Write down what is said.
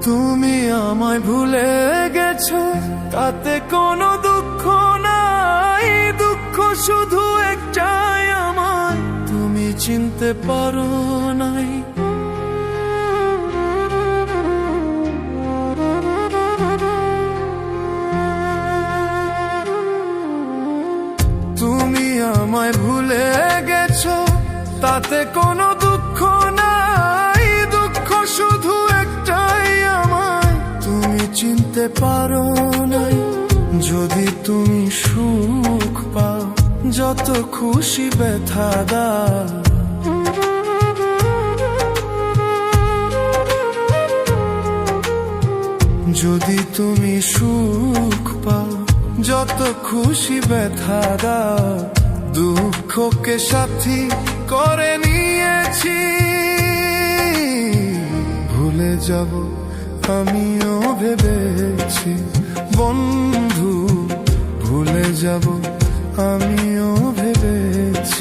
তুমি আমায় ভুলে গেছো, তাতে কোনো দুঃখ নাই। দুঃখ শুধু একটাই, আমায় তুমি চিনতে পারো নাই। তুমি আমায় ভুলে গেছো, তাতে কোনো দুঃখ নাই। দুঃখ শুধু একটাই, আমায় তুমি চিনতে পারো নাই। যদি তুমি সুখ পাও, যত খুশি ব্যথা দাও। যদি তুমি সুখ পাও, যত খুশি ব্যথা দাও। দুঃখকে সাথী করে নিয়েছি, ভুলে যাব আমিও ভেবেছি। বন্ধু, ভুলে যাব আমিও ভেবেছি।